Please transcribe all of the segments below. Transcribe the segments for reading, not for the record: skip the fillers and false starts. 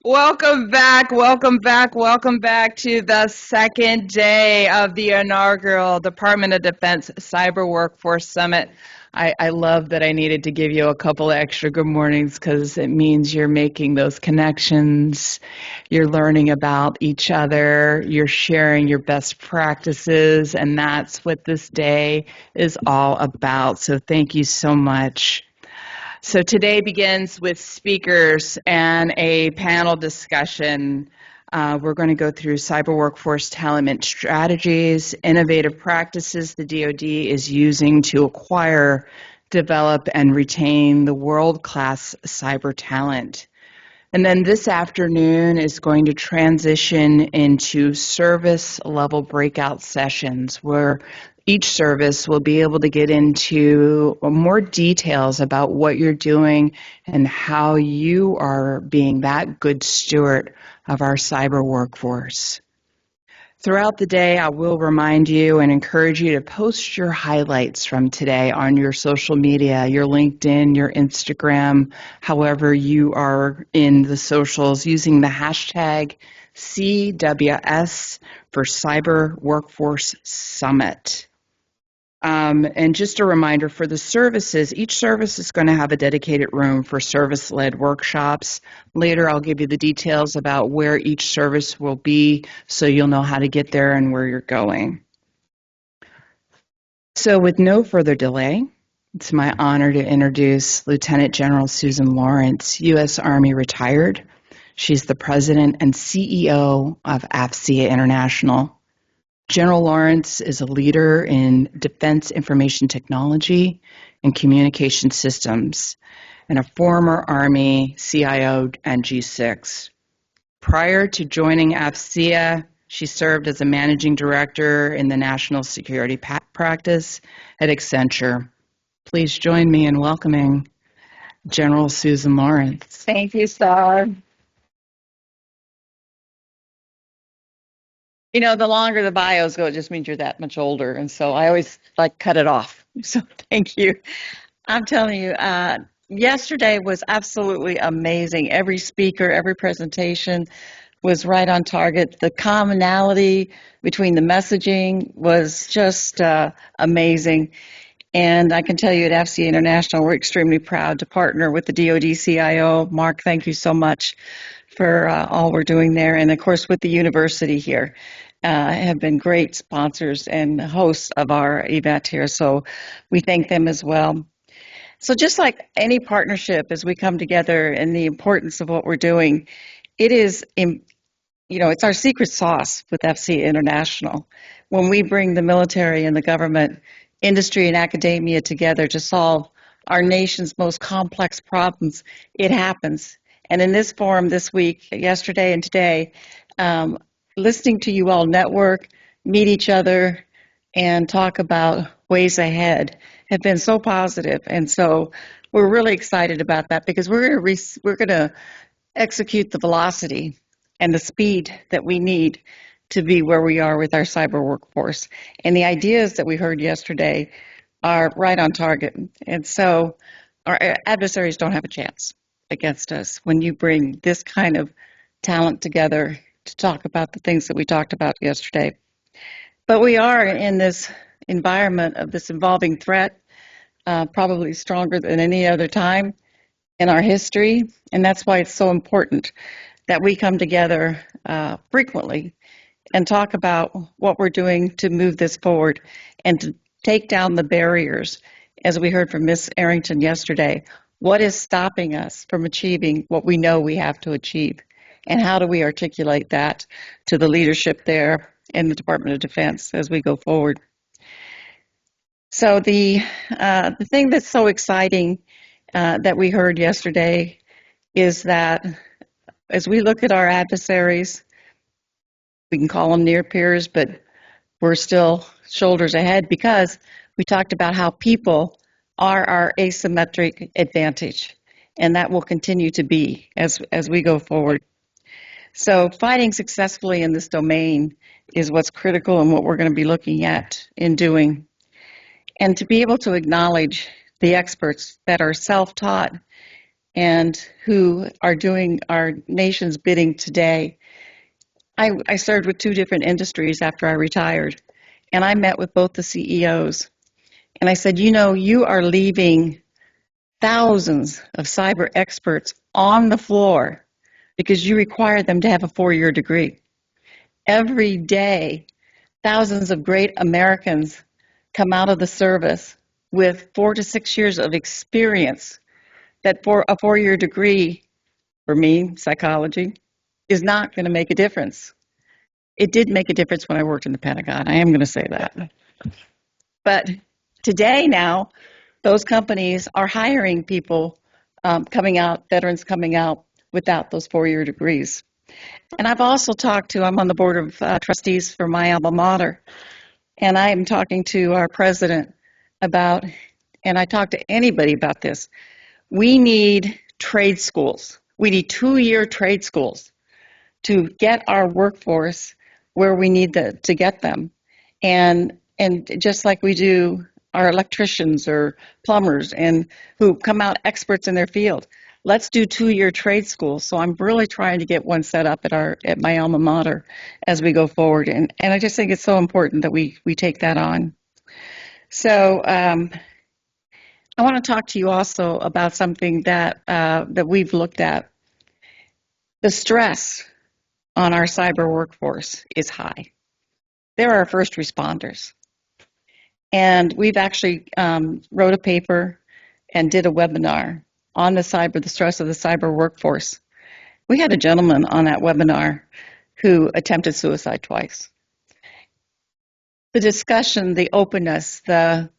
Welcome back, welcome back, welcome back to the second day of the inaugural Department of Defense Cyber Workforce Summit. I love that I needed to give you a couple of extra good mornings because it means you're making those connections, you're learning about each other, you're sharing your best practices, and that's what this day is all about. So thank you so much. So today begins with speakers and a panel discussion. We're going to go through cyber workforce talent strategies, innovative practices the DoD is using to acquire, develop, and retain the world-class cyber talent. And then this afternoon is going to transition into service level breakout sessions where each service will be able to get into more details about what you're doing and how you are being that good steward of our cyber workforce. Throughout the day, I will remind you and encourage you to post your highlights from today on your social media, your LinkedIn, your Instagram, however you are in the socials, using the hashtag CWS for Cyber Workforce Summit. And just a reminder for the services, each service is going to have a dedicated room for service-led workshops. Later, I'll give you the details about where each service will be so you'll know how to get there and where you're going. So with no further delay, it's my honor to introduce Lieutenant General Susan Lawrence, U.S. Army retired. She's the president and CEO of AFCEA International. General Lawrence is a leader in defense information technology and communication systems and a former Army CIO and G6. Prior to joining AFCEA, she served as a managing director in the national security practice at Accenture. Please join me in welcoming General Susan Lawrence. Thank you, Star. You know, the longer the bios go, it just means you're that much older. And so I always like cut it off. So thank you. I'm telling you, yesterday was absolutely amazing. Every speaker, every presentation was right on target. The commonality between the messaging was just amazing. And I can tell you at AFCEA International, we're extremely proud to partner with the DoD CIO. Mark, thank you so much for all we're doing there. And of course, with the university here, have been great sponsors and hosts of our event here. So we thank them as well. So just like any partnership, as we come together and the importance of what we're doing, it is, it's our secret sauce with AFCEA International. When we bring the military and the government, industry and academia together to solve our nation's most complex problems, it happens. And in this forum this week, yesterday and today, listening to you all network, meet each other, and talk about ways ahead have been so positive. And so we're really excited about that because we're going to execute the velocity and the speed that we need to be where we are with our cyber workforce. And the ideas that we heard yesterday are right on target. And so our adversaries don't have a chance against us when you bring this kind of talent together to talk about the things that we talked about yesterday. But we are in this environment of this evolving threat, probably stronger than any other time in our history. And that's why it's so important that we come together frequently and talk about what we're doing to move this forward and to take down the barriers. As we heard from Ms. Arrington yesterday, what is stopping us from achieving what we know we have to achieve? And how do we articulate that to the leadership there in the Department of Defense as we go forward? So the thing that's so exciting that we heard yesterday is that as we look at our adversaries, we can call them near peers, but we're still shoulders ahead because we talked about how people are our asymmetric advantage, and that will continue to be as we go forward. So fighting successfully in this domain is what's critical and what we're going to be looking at in doing. And to be able to acknowledge the experts that are self-taught and who are doing our nation's bidding today. I served with two different industries after I retired, and I met with both the CEOs. And I said, you know, you are leaving thousands of cyber experts on the floor because you require them to have a 4-year degree. Every day, thousands of great Americans come out of the service with 4 to 6 years of experience that for a 4-year degree, for me, psychology, is not going to make a difference. It did make a difference when I worked in the Pentagon. I am going to say that. But today now, those companies are hiring people coming out, veterans coming out without those 4-year degrees. And I've also talked to, I'm on the board of trustees for my alma mater, and I am talking to our president about, and I talk to anybody about this, we need trade schools. We need 2-year trade schools to get our workforce where we need to get them. And just like we do our electricians or plumbers and who come out experts in their field, let's do 2-year trade schools. So I'm really trying to get one set up at my alma mater as we go forward. And I just think it's so important that we take that on. So I want to talk to you also about something that we've looked at. The stress on our cyber workforce is high. They're our first responders. And we've actually wrote a paper and did a webinar on the stress of the cyber workforce. We had a gentleman on that webinar who attempted suicide twice. The discussion, the openness, that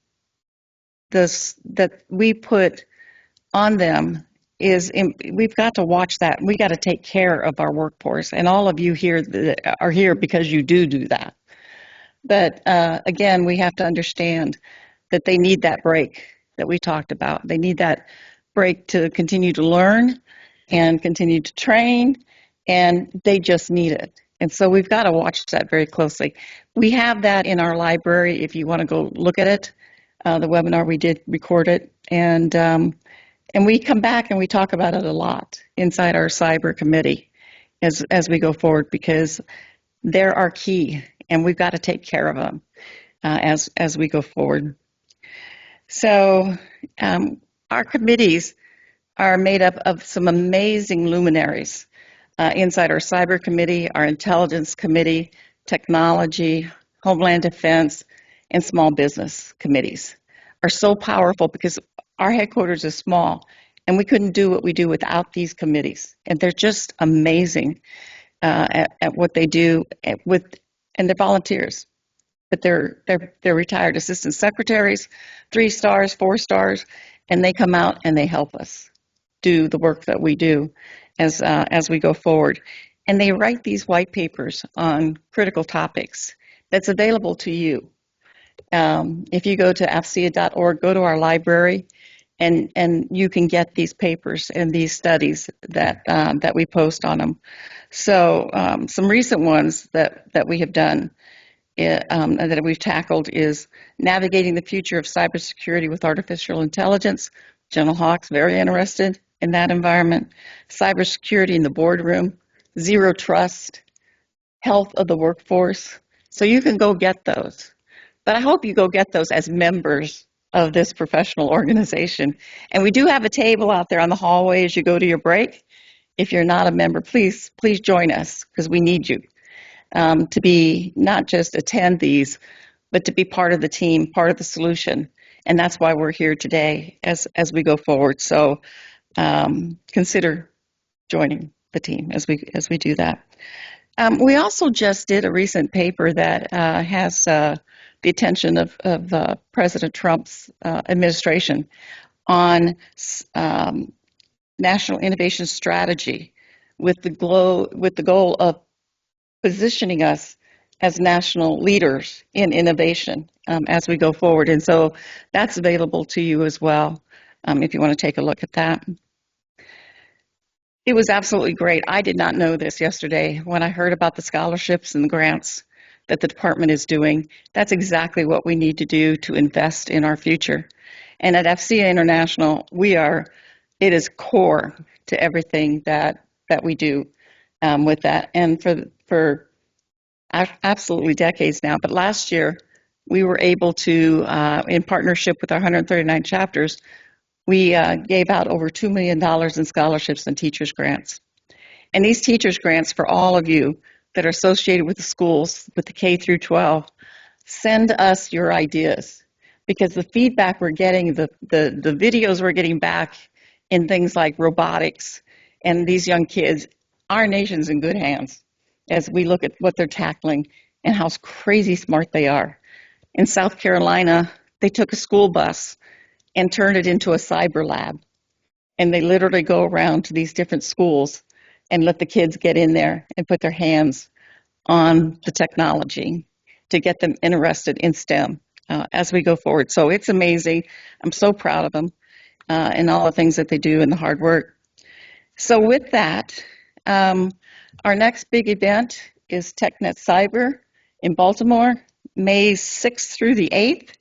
we put on them we've got to watch that. We got to take care of our workforce, and all of you here are here because you do that. But again, we have to understand that they need that break that we talked about. They need that break to continue to learn and continue to train, and they just need it. And so we've got to watch that very closely. We have that in our library if you want to go look at it. The webinar, we did record it, and we come back and we talk about it a lot inside our cyber committee as we go forward, because they're our key, and we've got to take care of them as we go forward. So our committees are made up of some amazing luminaries inside our cyber committee, our intelligence committee, technology, homeland defense, and small business committees are so powerful because our headquarters is small, and we couldn't do what we do without these committees. And they're just amazing at what they do and they're volunteers, but they're retired assistant secretaries, 3 stars, 4 stars, and they come out and they help us do the work that we do as we go forward. And they write these white papers on critical topics that's available to you. If you go to AFCEA.org, go to our library, and you can get these papers and these studies that we post on them. So some recent ones that we have done that we've tackled is navigating the future of cybersecurity with artificial intelligence. General Hawk's very interested in that environment. Cybersecurity in the boardroom, zero trust, health of the workforce. So you can go get those. But I hope you go get those as members of this professional organization. And we do have a table out there on the hallway as you go to your break. If you're not a member, please join us, because we need you to be not just attend these, but to be part of the team, part of the solution. And that's why we're here today as we go forward. So consider joining the team as we do that. We also just did a recent paper that has the attention of President Trump's administration on national innovation strategy with the goal of positioning us as national leaders in innovation as we go forward. And so that's available to you as well if you want to take a look at that. It was absolutely great. I did not know this yesterday when I heard about the scholarships and the grants that the department is doing. That's exactly what we need to do to invest in our future. And at AFCEA International, we are it is core to everything that we do with that. And for absolutely decades now. But last year, we were able to, in partnership with our 139 chapters, we gave out over $2 million in scholarships and teachers grants. And these teachers grants for all of you that are associated with the schools, with the K through 12, send us your ideas, because the feedback we're getting, the videos we're getting back in things like robotics and these young kids, our nation's in good hands as we look at what they're tackling and how crazy smart they are. In South Carolina, they took a school bus and turned it into a cyber lab. And they literally go around to these different schools and let the kids get in there and put their hands on the technology to get them interested in STEM as we go forward. So it's amazing. I'm so proud of them and all the things that they do and the hard work. So with that, our next big event is TechNet Cyber in Baltimore, May 6th through the 8th.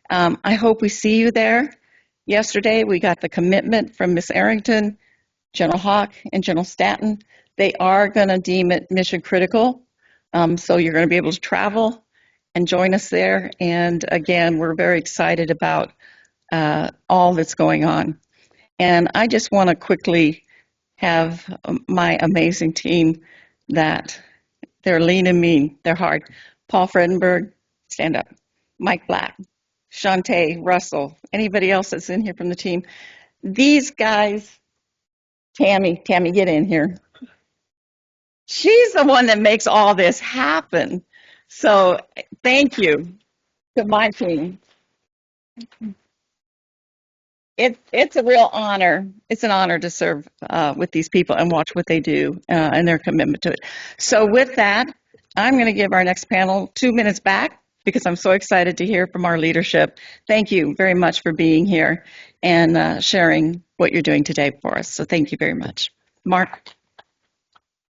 I hope we see you there. Yesterday, we got the commitment from Ms. Arrington, General Hawk, and General Stanton. They are going to deem it mission critical, so you're going to be able to travel and join us there. And again, we're very excited about all that's going on. And I just want to quickly have my amazing team that they're lean and mean, they're hard. Paul Fredenberg, stand up. Mike Black, Shantae, Russell, anybody else that's in here from the team. These guys, Tammy, get in here. She's the one that makes all this happen. So thank you to my team. It's a real honor. It's an honor to serve with these people and watch what they do and their commitment to it. So with that, I'm going to give our next panel 2 minutes back because I'm so excited to hear from our leadership. Thank you very much for being here and sharing what you're doing today for us. So thank you very much. Mark.